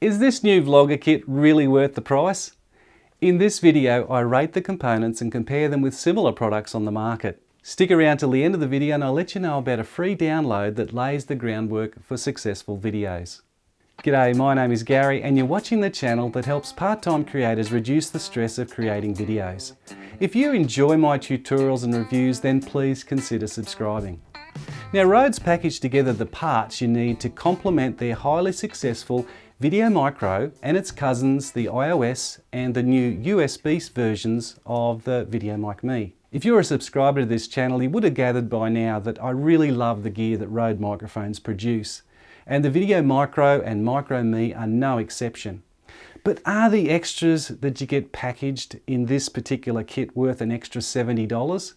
Is this new vlogger kit really worth the price? In this video, I rate the components and compare them with similar products on the market. Stick around till the end of the video and I'll let you know about a free download that lays the groundwork for successful videos. G'day, my name is Gary and you're watching the channel that helps part-time creators reduce the stress of creating videos. If you enjoy my tutorials and reviews, then please consider subscribing. Now, Rode's packaged together the parts you need to complement their highly successful VideoMicro and its cousins, the iOS and the new USB versions of the VideoMicro. If you're a subscriber to this channel, you would have gathered by now that I really love the gear that Rode microphones produce. And the VideoMicro and Micro Me are no exception. But are the extras that you get packaged in this particular kit worth an extra $70?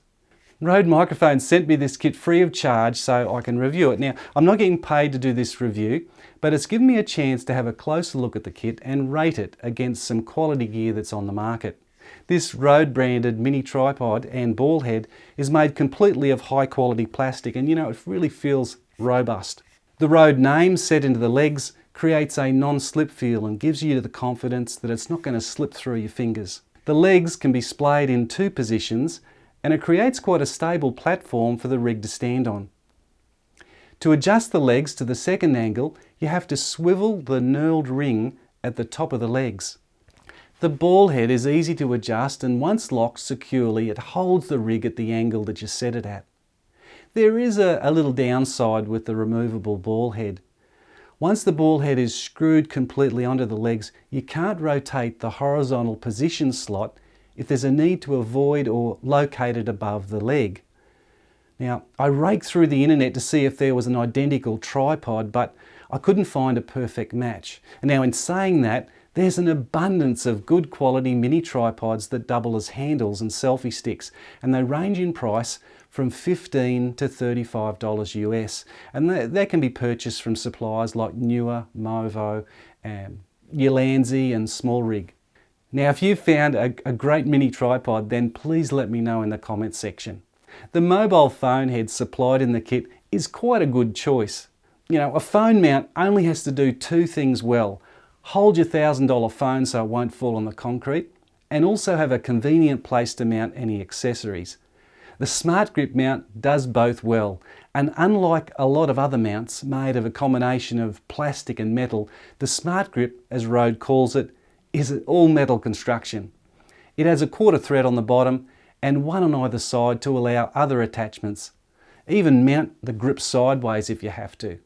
Rode Microphones sent me this kit free of charge so I can review it. Now, I'm not getting paid to do this review, but it's given me a chance to have a closer look at the kit and rate it against some quality gear that's on the market. This Rode branded mini tripod and ball head is made completely of high quality plastic, and it really feels robust. The Rode name set into the legs creates a non-slip feel and gives you the confidence that it's not going to slip through your fingers. The legs can be splayed in two positions and it creates quite a stable platform for the rig to stand on. To adjust the legs to the second angle, you have to swivel the knurled ring at the top of the legs. The ball head is easy to adjust, and once locked securely, it holds the rig at the angle that you set it at. There is a little downside with the removable ball head. Once the ball head is screwed completely onto the legs, you can't rotate the horizontal position slot if there's a need to avoid or locate it above the leg. Now, I raked through the internet to see if there was an identical tripod, but I couldn't find a perfect match. And now, in saying that, there's an abundance of good quality mini tripods that double as handles and selfie sticks, and they range in price from $15 to $35 US. And they can be purchased from suppliers like Newer, Movo, Ulanzi and Small Rig. Now, if you've found a great mini tripod, then please let me know in the comments section. The mobile phone head supplied in the kit is quite a good choice. A phone mount only has to do two things well: hold your $1,000 phone so it won't fall on the concrete, and also have a convenient place to mount any accessories. The Smart Grip mount does both well, and unlike a lot of other mounts made of a combination of plastic and metal, the Smart Grip, as Rode calls it, is an all-metal construction. It has a quarter thread on the bottom and one on either side to allow other attachments. Even mount the grip sideways if you have to.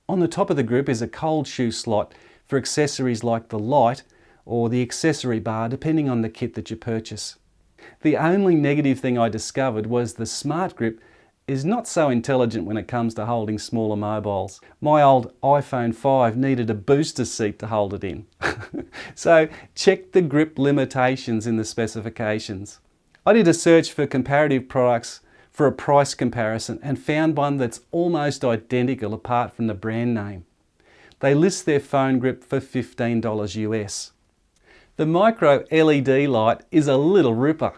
On the top of the grip is a cold shoe slot for accessories like the light or the accessory bar, depending on the kit that you purchase. The only negative thing I discovered was the Smart Grip is not so intelligent when it comes to holding smaller mobiles. My old iPhone 5 needed a booster seat to hold it in. So check the grip limitations in the specifications. I did a search for comparative products for a price comparison and found one that's almost identical apart from the brand name. They list their phone grip for $15 US. The micro LED light is a little ripper.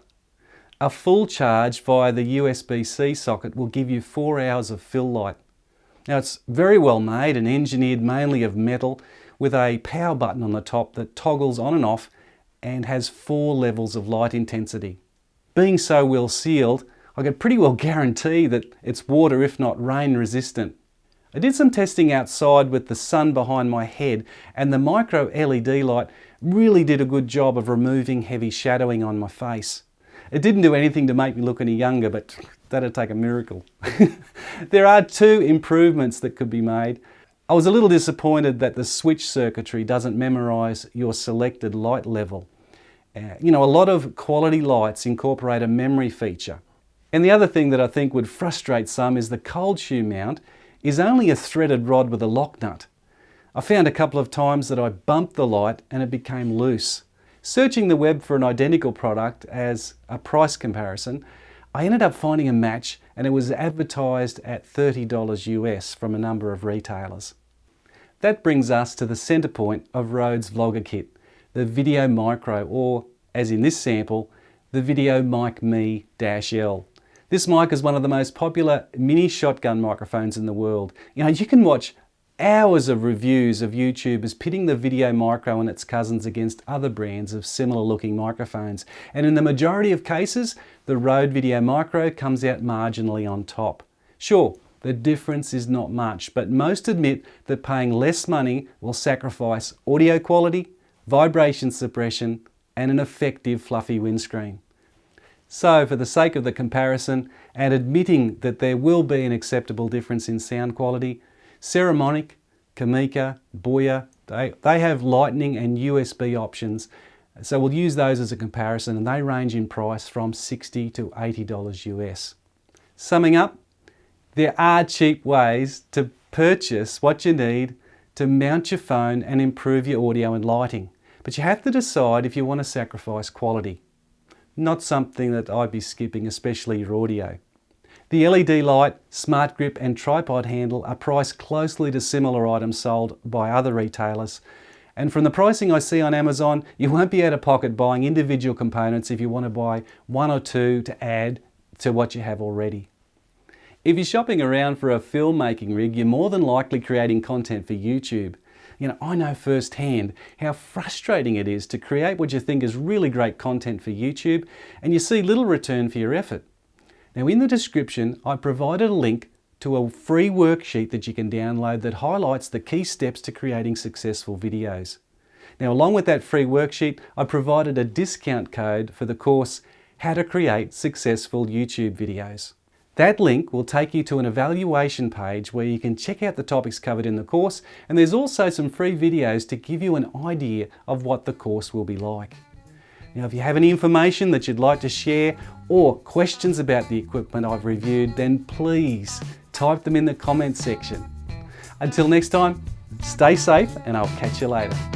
A full charge via the USB-C socket will give you 4 hours of fill light. Now, it's very well made and engineered mainly of metal with a power button on the top that toggles on and off and has 4 levels of light intensity. Being so well sealed, I can pretty well guarantee that it's water if not rain resistant. I did some testing outside with the sun behind my head, and the micro LED light really did a good job of removing heavy shadowing on my face. It didn't do anything to make me look any younger, but that'd take a miracle. There are 2 improvements that could be made. I was a little disappointed that the switch circuitry doesn't memorize your selected light level. A lot of quality lights incorporate a memory feature. And the other thing that I think would frustrate some is the cold shoe mount is only a threaded rod with a lock nut. I found a couple of times that I bumped the light and it became loose. Searching the web for an identical product as a price comparison, I ended up finding a match, and it was advertised at $30 US from a number of retailers. That brings us to the centre point of Rode's vlogger kit, the VideoMicro, or as in this sample, the VideoMicro-L. This mic is one of the most popular mini shotgun microphones in the world. You can watch hours of reviews of YouTubers pitting the VideoMicro and its cousins against other brands of similar looking microphones. And in the majority of cases, the Rode VideoMicro comes out marginally on top. Sure, the difference is not much, but most admit that paying less money will sacrifice audio quality, vibration suppression, and an effective fluffy windscreen. So, for the sake of the comparison, and admitting that there will be an acceptable difference in sound quality, Ceramonic, Kamika, Boya, they have Lightning and USB options, so we'll use those as a comparison, and they range in price from $60 to $80 US. Summing up, there are cheap ways to purchase what you need to mount your phone and improve your audio and lighting, but you have to decide if you want to sacrifice quality. Not something that I'd be skipping, especially your audio. The LED light, smart grip and tripod handle are priced closely to similar items sold by other retailers. And from the pricing I see on Amazon, you won't be out of pocket buying individual components if you want to buy one or two to add to what you have already. If you're shopping around for a filmmaking rig, you're more than likely creating content for YouTube. I know firsthand how frustrating it is to create what you think is really great content for YouTube and you see little return for your effort. Now, in the description, I provided a link to a free worksheet that you can download that highlights the key steps to creating successful videos. Now, along with that free worksheet, I provided a discount code for the course, How to Create Successful YouTube Videos. That link will take you to an evaluation page where you can check out the topics covered in the course, and there's also some free videos to give you an idea of what the course will be like. Now, if you have any information that you'd like to share or questions about the equipment I've reviewed, then please type them in the comments section. Until next time, stay safe and I'll catch you later.